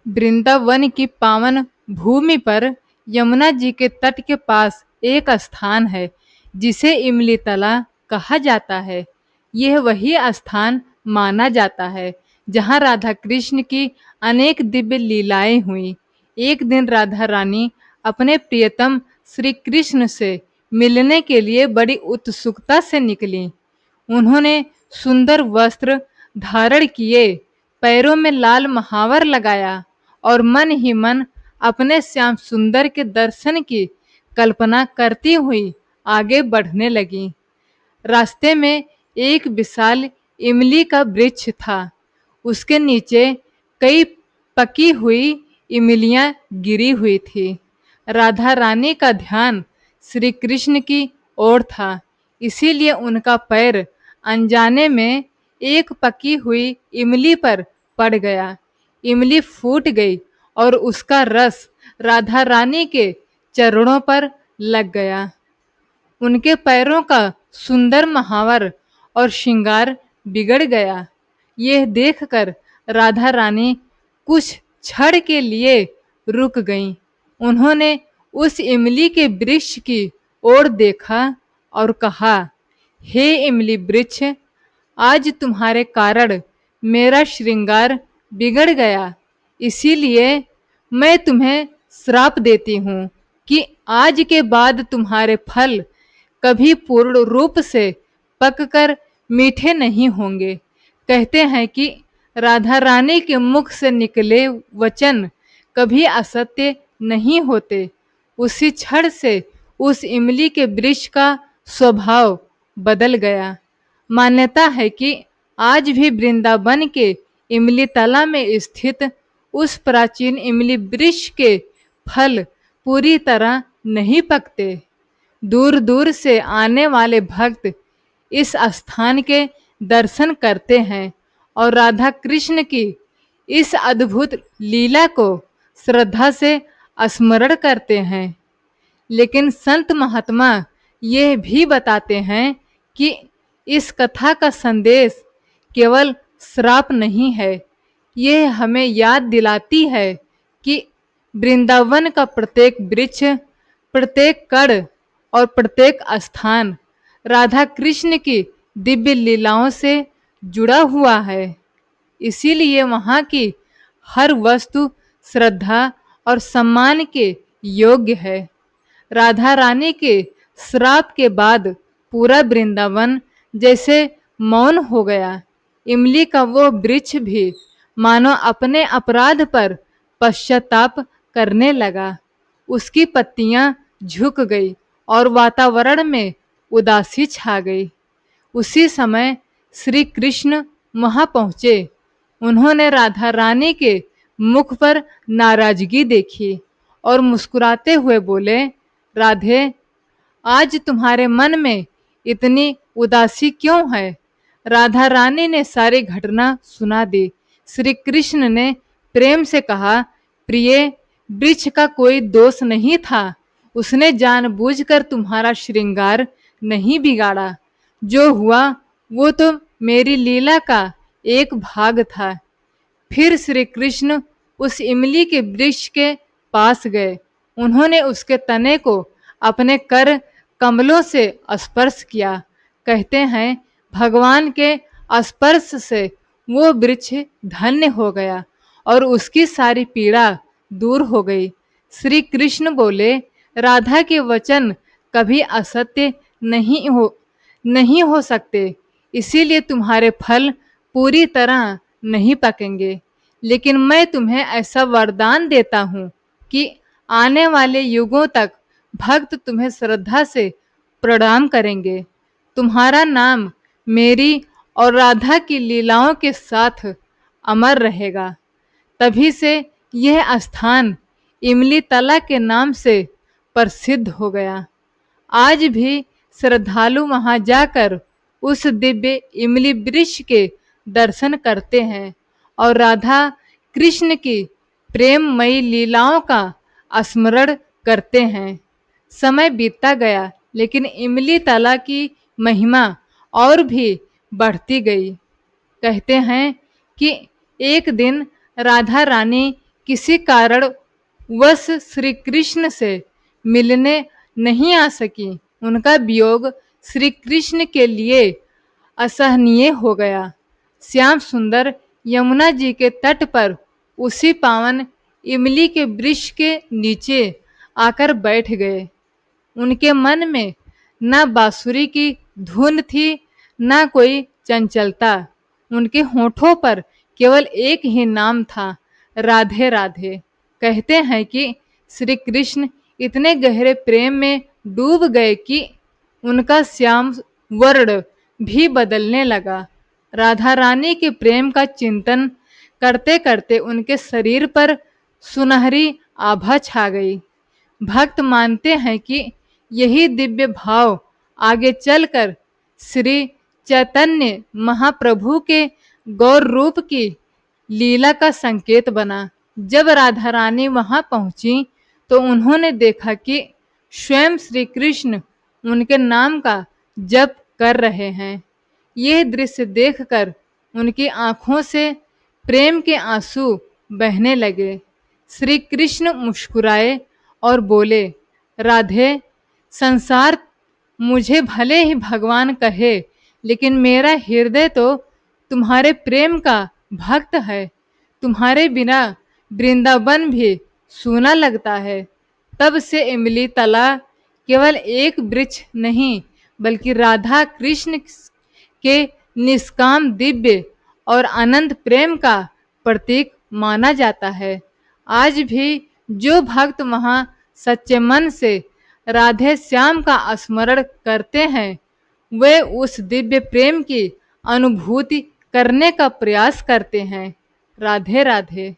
वृंदावन की पावन भूमि पर यमुना जी के तट के पास एक स्थान है जिसे इमली तला कहा जाता है। यह वही स्थान माना जाता है जहाँ राधा कृष्ण की अनेक दिव्य लीलाएं हुई। एक दिन राधा रानी अपने प्रियतम श्री कृष्ण से मिलने के लिए बड़ी उत्सुकता से निकली। उन्होंने सुंदर वस्त्र धारण किए, पैरों में लाल महावर लगाया और मन ही मन अपने श्याम सुंदर के दर्शन की कल्पना करती हुई आगे बढ़ने लगी। रास्ते में एक विशाल इमली का वृक्ष था। उसके नीचे कई पकी हुई इमलियां गिरी हुई थी। राधा रानी का ध्यान श्री कृष्ण की ओर था, इसीलिए उनका पैर अनजाने में एक पकी हुई इमली पर पड़ गया। इमली फूट गई और उसका रस राधा रानी के चरणों पर लग गया। उनके पैरों का सुंदर महावर और श्रृंगार बिगड़ गया। यह देखकर राधा रानी कुछ क्षण के लिए रुक गईं। उन्होंने उस इमली के वृक्ष की ओर देखा और कहा, हे इमली वृक्ष, आज तुम्हारे कारण मेरा श्रृंगार बिगड़ गया, इसीलिए मैं तुम्हें श्राप देती हूँ कि आज के बाद तुम्हारे फल कभी पूर्ण रूप से पककर मीठे नहीं होंगे। कहते हैं कि राधा रानी के मुख से निकले वचन कभी असत्य नहीं होते। उसी क्षण से उस इमली के वृक्ष का स्वभाव बदल गया। मान्यता है कि आज भी वृंदावन के इमली तला में स्थित उस प्राचीन इमली वृक्ष के फल पूरी तरह नहीं पकते। दूर दूर से आने वाले भक्त इस स्थान के दर्शन करते हैं और राधा कृष्ण की इस अद्भुत लीला को श्रद्धा से स्मरण करते हैं। लेकिन संत महात्मा ये भी बताते हैं कि इस कथा का संदेश केवल श्राप नहीं है, यह हमें याद दिलाती है कि वृंदावन का प्रत्येक वृक्ष, प्रत्येक कड़ और प्रत्येक स्थान राधा कृष्ण की दिव्य लीलाओं से जुड़ा हुआ है। इसीलिए वहाँ की हर वस्तु श्रद्धा और सम्मान के योग्य है। राधा रानी के श्राप के बाद पूरा वृंदावन जैसे मौन हो गया। इमली का वो वृक्ष भी मानो अपने अपराध पर पश्चाताप करने लगा। उसकी पत्तियां झुक गई और वातावरण में उदासी छा गई। उसी समय श्री कृष्ण वहां पहुंचे। उन्होंने राधा रानी के मुख पर नाराजगी देखी और मुस्कुराते हुए बोले, राधे, आज तुम्हारे मन में इतनी उदासी क्यों है? राधा रानी ने सारी घटना सुना दी। श्री कृष्ण ने प्रेम से कहा, प्रिय, वृक्ष का कोई दोष नहीं था। उसने जानबूझकर तुम्हारा श्रृंगार नहीं बिगाड़ा। जो हुआ वो तो मेरी लीला का एक भाग था। फिर श्री कृष्ण उस इमली के वृक्ष के पास गए। उन्होंने उसके तने को अपने कर कमलों से स्पर्श किया। कहते हैं, भगवान के स्पर्श से वो वृक्ष धन्य हो गया और उसकी सारी पीड़ा दूर हो गई। श्री कृष्ण बोले, राधा के वचन कभी असत्य नहीं हो सकते, इसीलिए तुम्हारे फल पूरी तरह नहीं पकेंगे। लेकिन मैं तुम्हें ऐसा वरदान देता हूँ कि आने वाले युगों तक भक्त तुम्हें श्रद्धा से प्रणाम करेंगे। तुम्हारा नाम मेरी और राधा की लीलाओं के साथ अमर रहेगा। तभी से यह स्थान इमली तला के नाम से प्रसिद्ध हो गया। आज भी श्रद्धालु वहां जाकर उस दिव्य इमली वृक्ष के दर्शन करते हैं और राधा कृष्ण की प्रेममयी लीलाओं का स्मरण करते हैं। समय बीतता गया, लेकिन इमली तला की महिमा और भी बढ़ती गई। कहते हैं कि एक दिन राधा रानी किसी कारण वश श्री कृष्ण से मिलने नहीं आ सकी। उनका वियोग श्री कृष्ण के लिए असहनीय हो गया। श्याम सुंदर यमुना जी के तट पर उसी पावन इमली के वृक्ष के नीचे आकर बैठ गए। उनके मन में न बांसुरी की धुन थी, न कोई चंचलता। उनके होठों पर केवल एक ही नाम था, राधे राधे। कहते हैं कि श्री कृष्ण इतने गहरे प्रेम में डूब गए कि उनका श्याम वर्ण भी बदलने लगा। राधा रानी के प्रेम का चिंतन करते करते उनके शरीर पर सुनहरी आभा छा गई। भक्त मानते हैं कि यही दिव्य भाव आगे चलकर श्री चैतन्य महाप्रभु के गौर रूप की लीला का संकेत बना। जब राधा रानी वहां पहुंची तो उन्होंने देखा कि स्वयं श्री कृष्ण उनके नाम का जप कर रहे हैं। यह दृश्य देखकर उनकी आंखों से प्रेम के आंसू बहने लगे। श्री कृष्ण मुस्कुराए और बोले, राधे, संसार मुझे भले ही भगवान कहे, लेकिन मेरा हृदय तो तुम्हारे प्रेम का भक्त है। तुम्हारे बिना वृंदावन भी सूना लगता है। तब से इमली तला केवल एक वृक्ष नहीं, बल्कि राधा कृष्ण के निष्काम दिव्य और अनंत प्रेम का प्रतीक माना जाता है। आज भी जो भक्त वहां सच्चे मन से राधे श्याम का स्मरण करते हैं, वे उस दिव्य प्रेम की अनुभूति करने का प्रयास करते हैं। राधे राधे।